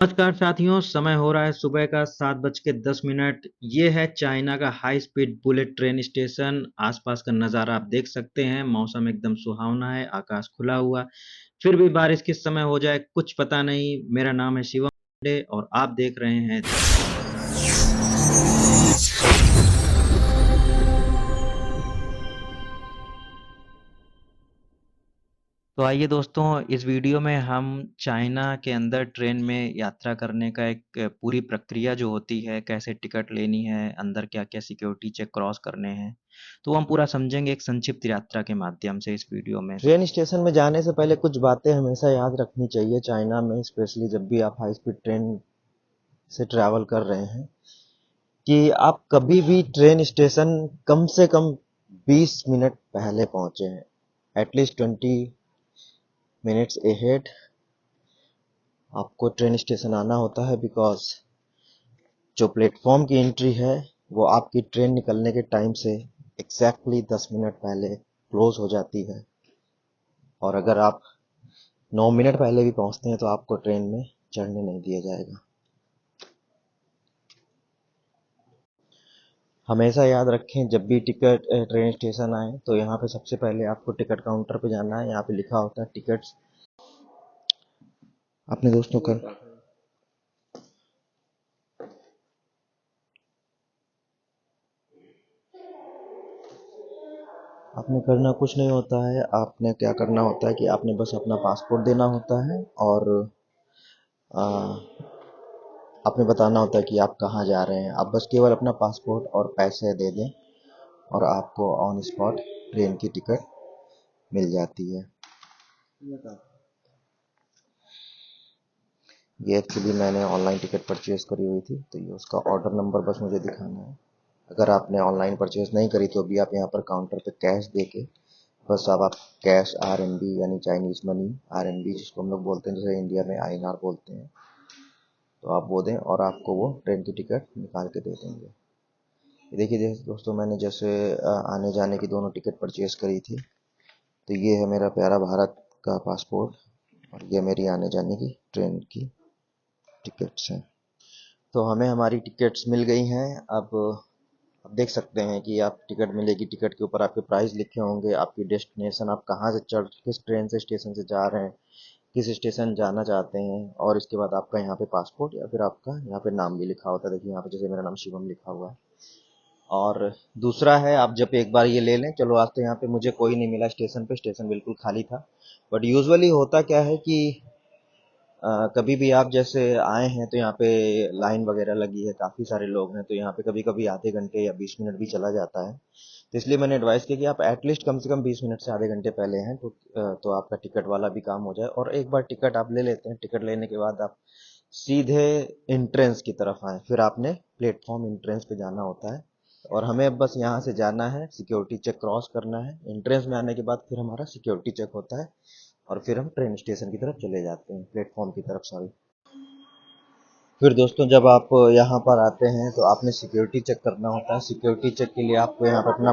नमस्कार साथियों, समय हो रहा है सुबह का 7:10। ये है चाइना का high speed bullet train station. आसपास का नज़ारा आप देख सकते हैं। मौसम एकदम सुहावना है, आकाश खुला हुआ। फिर भी बारिश किस समय हो जाए कुछ पता नहीं। मेरा नाम है शिवम पांडे और आप देख रहे हैं। तो आइए दोस्तों, इस वीडियो में हम चाइना के अंदर ट्रेन में यात्रा करने का एक पूरी प्रक्रिया जो होती है, कैसे टिकट लेनी है, अंदर क्या-क्या सिक्योरिटी चेक क्रॉस करने हैं, तो हम पूरा समझेंगे एक संक्षिप्त यात्रा के माध्यम से इस वीडियो में। ट्रेन स्टेशन में जाने से पहले कुछ बातें हमेशा याद रखनी चाहिए चाइना में, स्पेशली जब भी आप हाई स्पीड ट्रेन से ट्रैवल कर रहे हैं, कि आप कभी भी ट्रेन स्टेशन कम से कम 20 मिनट पहले पहुंचे हैं। एटलीस्ट 20 मिनट्स अहेड आपको ट्रेन स्टेशन आना होता है, बिकॉज जो प्लेटफॉर्म की एंट्री है वो आपकी ट्रेन निकलने के टाइम से एग्जैक्टली 10 मिनट पहले क्लोज हो जाती है। और अगर आप 9 मिनट पहले भी पहुंचते हैं तो आपको ट्रेन में चढ़ने नहीं दिया जाएगा। हमेशा याद रखें, जब भी टिकट ट्रेन स्टेशन आए तो यहाँ पे सबसे पहले आपको टिकट काउंटर पे जाना है। यहाँ पे लिखा होता है टिकट्स। अपने दोस्तों का आपने करना कुछ नहीं होता है। आपने क्या करना होता है कि आपने बस अपना पासपोर्ट देना होता है और आ, आपने बताना होता है कि आप कहाँ जा रहे हैं। आप बस केवल अपना पासपोर्ट और पैसे दे दें और आपको ऑन स्पॉट ट्रेन की टिकट मिल जाती है। ये एक्चुअली मैंने ऑनलाइन टिकट परचेज करी हुई थी, तो ये उसका ऑर्डर नंबर बस मुझे दिखाना है। अगर आपने ऑनलाइन परचेज नहीं करी तो भी आप यहाँ पर काउंटर पे कैश दे के बस अब आप कैश RMB यानी चाइनीज मनी RMB जिसको हम लोग बोलते हैं, जैसे इंडिया में INR बोलते हैं, तो आप वो दें और आपको वो ट्रेन की टिकट निकाल के दे देंगे। ये देखिए दोस्तों, मैंने जैसे आने जाने की दोनों टिकट परचेज करी थी, तो ये है मेरा प्यारा भारत का पासपोर्ट और ये मेरी आने जाने की ट्रेन की टिकट्स हैं। तो हमें हमारी टिकट्स मिल गई हैं। अब आप देख सकते हैं कि आप टिकट मिलेगी, टिकट के ऊपर आपके प्राइस लिखे होंगे, आपकी डेस्टिनेशन, आप कहाँ से चढ़ किस ट्रेन से स्टेशन से जा रहे हैं, किस स्टेशन जाना चाहते हैं, और इसके बाद आपका यहाँ पे पासपोर्ट या फिर आपका यहाँ पे नाम भी लिखा होता है। देखिए यहाँ पे जैसे मेरा नाम शिवम लिखा हुआ है। और दूसरा है, आप जब एक बार ये ले लें, चलो आज तो यहाँ पे मुझे कोई नहीं मिला स्टेशन पे, स्टेशन बिल्कुल खाली था। बट यूजुअली होता क्या है कि कभी भी आप जैसे आए हैं तो यहाँ पे लाइन वगैरह लगी है, काफ़ी सारे लोग हैं, तो यहाँ पे कभी कभी आधे घंटे या 20 मिनट भी चला जाता है। तो इसलिए मैंने एडवाइस किया कि आप एटलीस्ट कम से कम 20 मिनट से आधे घंटे पहले हैं, तो आपका टिकट वाला भी काम हो जाए। और एक बार टिकट आप ले लेते हैं, टिकट लेने के बाद आप सीधे एंट्रेंस की तरफ आए, फिर आपने प्लेटफॉर्म एंट्रेंस पे जाना होता है। और हमें बस यहाँ से जाना है, सिक्योरिटी चेक क्रॉस करना है। एंट्रेंस में आने के बाद फिर हमारा सिक्योरिटी चेक होता है और फिर हम ट्रेन स्टेशन की तरफ चले जाते हैं, प्लेटफॉर्म की तरफ, सॉरी। फिर दोस्तों, जब आप यहाँ पर आते हैं तो आपने सिक्योरिटी चेक करना होता है। सिक्योरिटी चेक के लिए आपको यहाँ पर अपना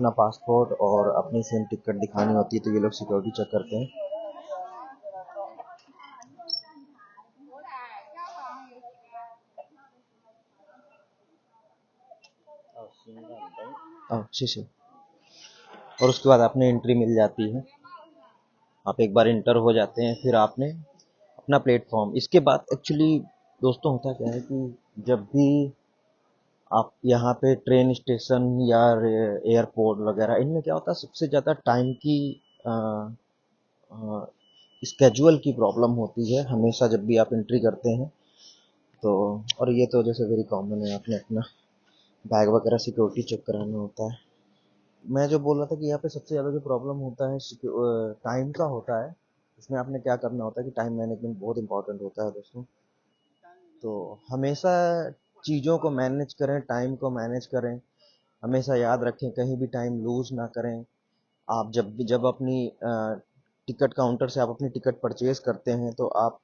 पासपोर्ट और अपनी सेम टिकट दिखानी होती है, तो ये लोग सिक्योरिटी चेक करते हैं। अच्छे से। और उसके बाद आपने एंट्री मिल जाती है। आप एक बार इंटर हो जाते हैं, फिर आपने अपना प्लेटफॉर्म। इसके बाद एक्चुअली दोस्तों होता क्या है कि जब भी आप यहाँ पे ट्रेन स्टेशन या एयरपोर्ट वगैरह, इनमें क्या होता है, सबसे ज़्यादा टाइम की स्केजुअल की प्रॉब्लम होती है हमेशा जब भी आप एंट्री करते हैं। तो और ये तो जैसे वेरी कॉमन है, आपने अपना बैग वगैरह सिक्योरिटी चेक कराना होता है। मैं जो बोल रहा था कि यहाँ पे सबसे ज़्यादा जो प्रॉब्लम होता है टाइम का होता है। इसमें आपने क्या करना होता है कि टाइम मैनेजमेंट बहुत इंपॉर्टेंट होता है दोस्तों। तो हमेशा चीज़ों को मैनेज करें, टाइम को मैनेज करें। हमेशा याद रखें, कहीं भी टाइम लूज ना करें। आप जब अपनी टिकट काउंटर से आप अपनी टिकट परचेज करते हैं तो आप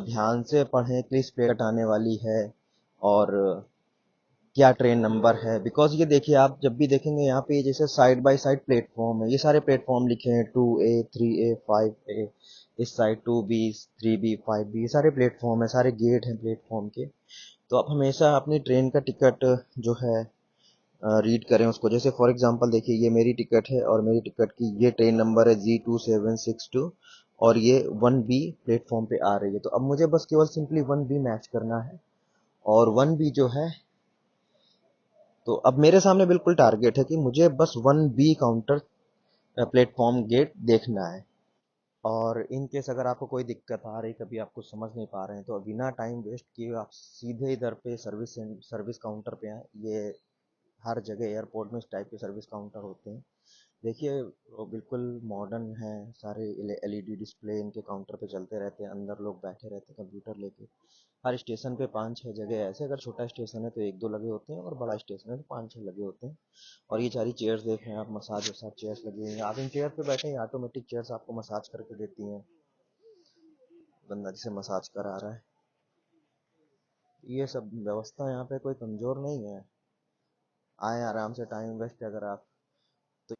ध्यान से पढ़ें किस प्लेट आने वाली है और क्या ट्रेन नंबर है। बिकॉज ये देखिए, आप जब भी देखेंगे यहाँ पे जैसे साइड बाय साइड प्लेटफॉर्म है, ये सारे प्लेटफॉर्म लिखे हैं 2A 3A 5A। इस साइड 2B, 3B, 5B, ये सारे प्लेटफॉर्म है, सारे गेट हैं प्लेटफॉर्म के। तो आप हमेशा अपनी ट्रेन का टिकट जो है रीड करें उसको। जैसे फॉर एग्जांपल देखिए, ये मेरी टिकट है और मेरी टिकट की ये ट्रेन नंबर है G2762 और ये 1B प्लेटफॉर्म पे आ रही है। तो अब मुझे बस केवल सिंपली 1B मैच करना है और 1B जो है, तो अब मेरे सामने बिल्कुल टारगेट है कि मुझे बस 1B काउंटर प्लेटफॉर्म गेट देखना है। और इन केस अगर आपको कोई दिक्कत आ रही, कभी आप कुछ समझ नहीं पा रहे हैं, तो बिना टाइम वेस्ट किए आप सीधे इधर पे सर्विस काउंटर पे आए। ये हर जगह एयरपोर्ट में इस टाइप के सर्विस काउंटर होते हैं। देखिए वो बिल्कुल मॉडर्न है, सारे एलईडी डिस्प्ले इनके काउंटर पे चलते रहते हैं, अंदर लोग बैठे रहते हैं कंप्यूटर लेके। हर स्टेशन पे 5-6 जगह ऐसे, अगर छोटा स्टेशन है तो 1-2 लगे होते हैं और बड़ा स्टेशन है तो 5-6 लगे होते हैं। और ये सारी चेयर्स देख रहे हैं आप, मसाज वसाज चेयर्स लगी हुई हैं। आप इन चेयर पे बैठे, ऑटोमेटिक चेयर्स आपको मसाज करके देती हैं। बंदा जिसे मसाज करा रहा है। ये सब व्यवस्था यहाँ पे कोई कमजोर नहीं है। आए आराम से, टाइम वेस्ट अगर आप तो।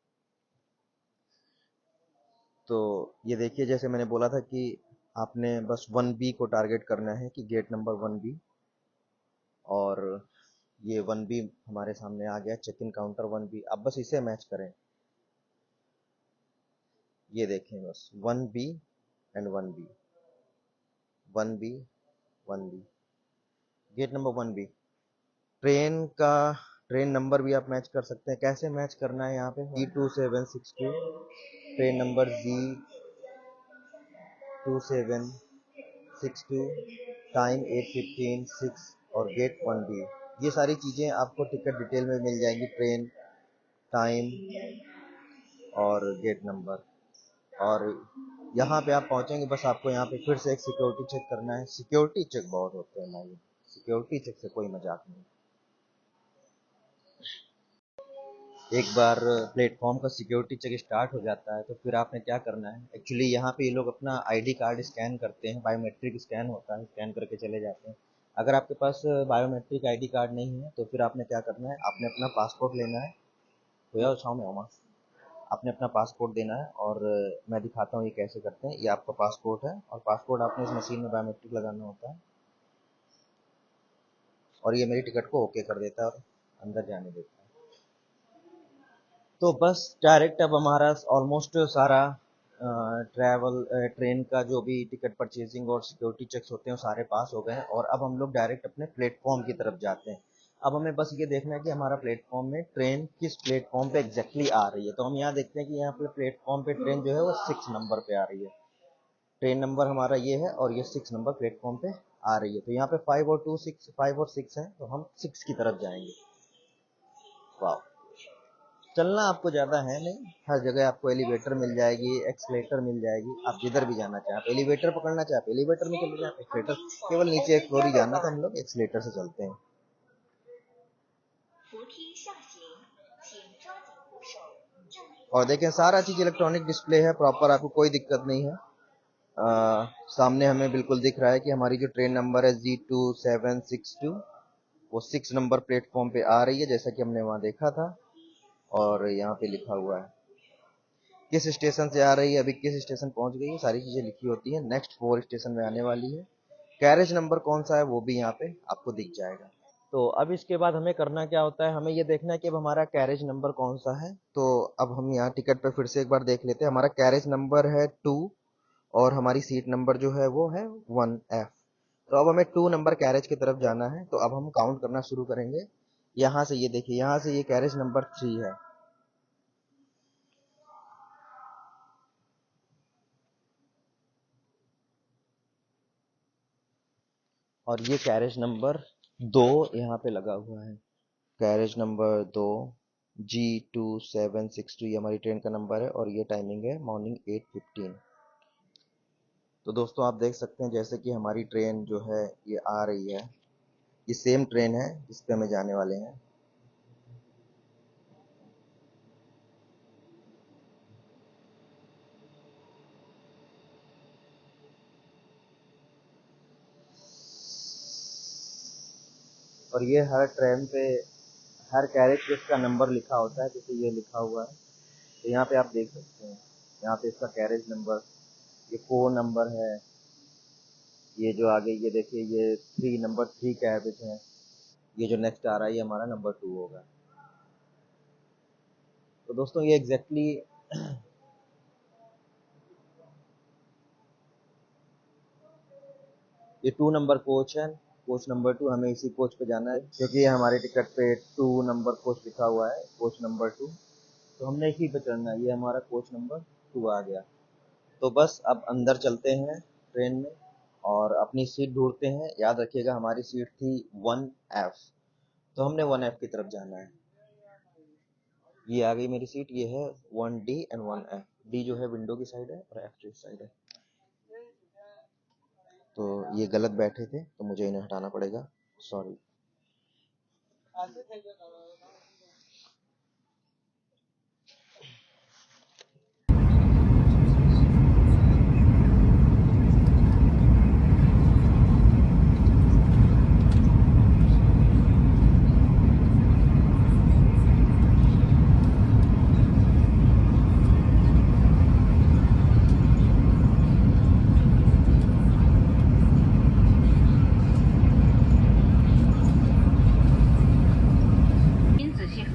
तो ये देखिए, जैसे मैंने बोला था कि आपने बस 1B को टारगेट करना है कि गेट नंबर 1B। और ये 1B हमारे सामने आ गया, चेक इन काउंटर 1B। अब बस इसे मैच करें। ये देखें bus 1B and 1B, 1B, 1B, gate number 1B। Train number भी आप मैच कर सकते हैं। कैसे मैच करना है यहाँ पे, G2762, train number G2762, time 8:15, 6 और गेट 1B। ये सारी चीज़ें आपको टिकट डिटेल में मिल जाएंगी, ट्रेन, टाइम और गेट नंबर। और यहाँ पे आप पहुंचेंगे, बस आपको यहाँ पे फिर से एक सिक्योरिटी चेक करना है। सिक्योरिटी चेक बहुत होते हैं भाई, सिक्योरिटी चेक से कोई मजाक नहीं। एक बार प्लेटफॉर्म का सिक्योरिटी चेक स्टार्ट हो जाता है तो फिर आपने क्या करना है, एक्चुअली यहाँ पे ये लोग अपना आईडी कार्ड स्कैन करते हैं, बायोमेट्रिक स्कैन होता है, स्कैन करके चले जाते हैं। अगर आपके पास बायोमेट्रिक आईडी कार्ड नहीं है तो फिर आपने क्या करना है, आपने अपना पासपोर्ट लेना है। तो यार छाव में होमा, आपने अपना पासपोर्ट देना है। और मैं दिखाता हूँ ये कैसे करते हैं। ये आपका पासपोर्ट है और पासपोर्ट आपने इस मशीन में बायोमेट्रिक लगाना होता है और ये मेरी टिकट को ओके कर देता है और अंदर जाने देता है। तो बस डायरेक्ट अब हमारा ऑलमोस्ट सारा ट्रैवल ट्रेन का जो भी टिकट परचेजिंग और सिक्योरिटी चेक्स होते हैं वो सारे पास हो गए हैं और अब हम लोग डायरेक्ट अपने प्लेटफॉर्म की तरफ जाते हैं। अब हमें बस ये देखना है कि हमारा प्लेटफॉर्म में ट्रेन किस प्लेटफॉर्म पे एग्जैक्टली आ रही है। तो हम यहाँ देखते हैं कि यहाँ पे प्लेटफॉर्म पे ट्रेन जो है वो 6 नंबर पे आ रही है। ट्रेन नंबर हमारा ये है और ये 6 नंबर प्लेटफॉर्म पे आ रही है। तो यहाँ पे 5 और 6 है, तो हम 6 की तरफ जाएंगे। वाह, चलना आपको ज़्यादा है नहीं, हर जगह आपको एलिवेटर मिल जाएगी, एक्सलेटर मिल जाएगी। आप जिधर भी जाना चाहें, आप एलिवेटर पकड़ना चाहे आप एलिवेटर में चले जाएं, एक्सलेटर केवल नीचे एक फ्लोर ही जाना तो हम लोग एक्सलेटर से चलते हैं। और देखें सारा चीज़ इलेक्ट्रॉनिक डिस्प्ले है प्रॉपर, आपको कोई दिक्कत नहीं है। सामने हमें बिल्कुल दिख रहा है कि हमारी जो ट्रेन नंबर है G2762 वो 6 नंबर प्लेटफॉर्म पे आ रही है, जैसा कि हमने वहाँ देखा था। और यहाँ पे लिखा हुआ है किस स्टेशन से आ रही है, अभी किस स्टेशन पहुंच गई है, सारी चीजें लिखी होती है। नेक्स्ट 4 स्टेशन में आने वाली है। कैरेज नंबर कौन सा है वो भी यहाँ पे आपको दिख जाएगा। तो अब इसके बाद हमें करना क्या होता है, हमें ये देखना है कि अब हमारा कैरेज नंबर कौन सा है। तो अब हम यहाँ टिकट पे फिर से एक बार देख लेते हैं। हमारा कैरेज नंबर है 2 और हमारी सीट नंबर जो है वो है 1F। तो अब हमें 2 नंबर कैरेज की तरफ जाना है। तो अब हम काउंट करना शुरू करेंगे। यहाँ से ये देखिए, यहाँ से ये कैरेज नंबर 3 है और ये कैरेज नंबर 2 यहाँ पे लगा हुआ है। कैरेज नंबर 2 G2762 ये हमारी ट्रेन का नंबर है और ये टाइमिंग है मॉर्निंग 8:15। तो दोस्तों आप देख सकते हैं जैसे कि हमारी ट्रेन जो है ये आ रही है, ये सेम ट्रेन है जिस पे हमें जाने वाले हैं। और ये हर ट्रेन पे हर कैरेज पे इसका नंबर लिखा होता है, जैसे ये लिखा हुआ है। तो यहाँ पे आप देख सकते हैं, यहाँ पे इसका कैरेज नंबर ये 4 नंबर है, ये जो आगे ये देखिए ये 3 नंबर 3 कैबिन है, ये जो नेक्स्ट आ रहा है ये हमारा नंबर 2 होगा। तो दोस्तों ये एग्जैक्टली ये 2 नंबर कोच है, कोच नंबर 2, हमें इसी कोच पे जाना है क्योंकि ये हमारे टिकट पे 2 नंबर कोच लिखा हुआ है, कोच नंबर 2, तो हमने इसी पे चढ़ना है। ये हमारा कोच नंबर 2 आ गया। तो बस अब अंदर चलते हैं ट्रेन में और अपनी सीट ढूंढते हैं। याद रखिएगा हमारी सीट थी 1F, तो हमने 1F की तरफ जाना है। ये आ गई मेरी सीट, ये है 1D एंड 1F। डी जो है विंडो की साइड है और F जो इस साइड है। तो ये गलत बैठे थे तो मुझे इन्हें हटाना पड़ेगा, सॉरी।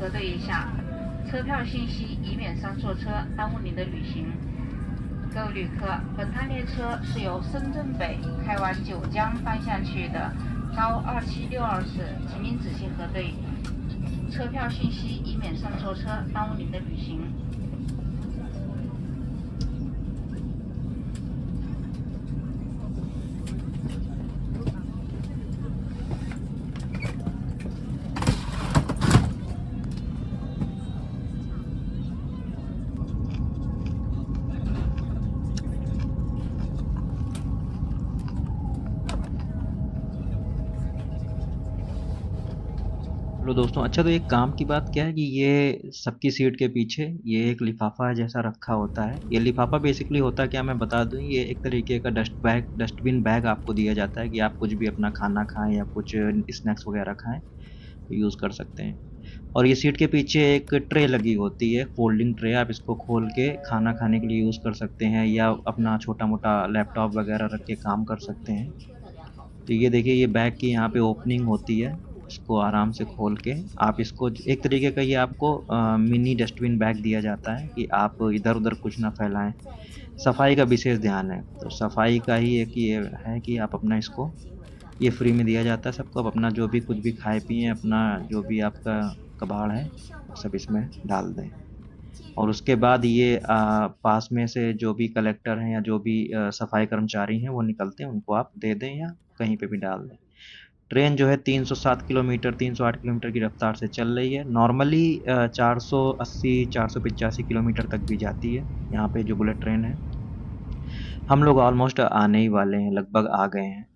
核对一下车票信息，以免上错车耽误您的旅行。各位旅客，本趟列车是由深圳北开往九江方向去的，高27624次，请您仔细核对车票信息，以免上错车耽误您的旅行。लो दोस्तों, अच्छा तो एक काम की बात क्या है कि ये सबकी सीट के पीछे ये एक लिफाफा जैसा रखा होता है। ये लिफाफा बेसिकली होता क्या, मैं बता दूं, ये एक तरीके का डस्टबिन बैग आपको दिया जाता है कि आप कुछ भी अपना खाना खाएं या कुछ स्नैक्स वगैरह खाएं तो यूज़ कर सकते हैं। और ये सीट के पीछे एक ट्रे लगी होती है, फोल्डिंग ट्रे। आप इसको खोल के खाना खाने के लिए यूज़ कर सकते हैं या अपना छोटा मोटा लैपटॉप वगैरह रख के काम कर सकते हैं। तो ये देखिए, ये बैग की यहाँ पे ओपनिंग होती है, इसको आराम से खोल के आप इसको एक तरीके का ये आपको मिनी डस्टबिन बैग दिया जाता है कि आप इधर-उधर कुछ ना फैलाएँ। सफाई का विशेष ध्यान है, तो सफाई का ही एक ये है कि आप अपना इसको ये फ्री में दिया जाता है सबको। आप अपना जो भी कुछ भी खाएँ-पिएँ, अपना जो भी आपका कबाड़ है, सब इसमें डाल दें। और उसके बाद ये पास में से जो भी कलेक्टर हैं या जो भी सफाई कर्मचारी हैं, वो निकलते हैं, उनको आप दे दें या कहीं पे भी डाल दें। ट्रेन जो है 307 किलोमीटर 308 किलोमीटर की रफ्तार से चल रही है। नॉर्मली 480 485 किलोमीटर तक भी जाती है यहाँ पे जो बुलेट ट्रेन है। हम लोग ऑलमोस्ट आने ही वाले हैं, लगभग आ गए हैं।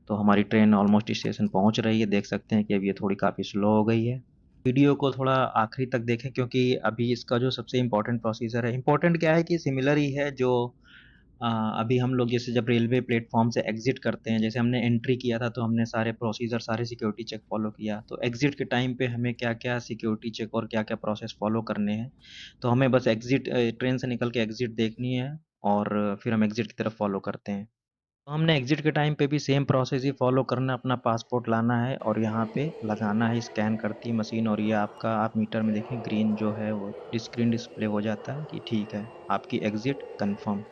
तो हमारी ट्रेन ऑलमोस्ट स्टेशन पहुँच रही है। देख सकते हैं कि अब ये थोड़ी काफ़ी स्लो हो गई है। वीडियो को थोड़ा आखिरी तक देखें क्योंकि अभी इसका जो सबसे इम्पोर्टेंट प्रोसीजर है, इम्पोर्टेंट क्या है कि सिमिलर ही है जो अ, अभी हम लोग जैसे जब रेलवे प्लेटफॉर्म से एग्जिट करते हैं, जैसे हमने एंट्री किया था तो हमने सारे प्रोसीजर सारे सिक्योरिटी चेक फॉलो किया, तो एग्जिट के टाइम पे हमें क्या क्या सिक्योरिटी चेक और क्या क्या प्रोसेस फॉलो करने हैं, तो हमें बस एग्जिट ट्रेन से निकल के एग्जिट देखनी है और फिर हम एग्जिट की तरफ फॉलो करते हैं। तो हमने एग्जिट के टाइम पे भी सेम प्रोसेस ही फॉलो करना है, अपना पासपोर्ट लाना है और यहाँ पे लगाना है, स्कैन करती है मशीन और ये आपका आप मीटर में देखें ग्रीन जो है वो स्क्रीन डिस्प्ले हो जाता है कि ठीक है, आपकी एग्जिट कंफर्म।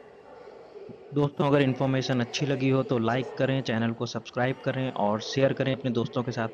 दोस्तों, अगर इन्फॉर्मेशन अच्छी लगी हो तो लाइक करें, चैनल को सब्सक्राइब करें और शेयर करें अपने दोस्तों के साथ।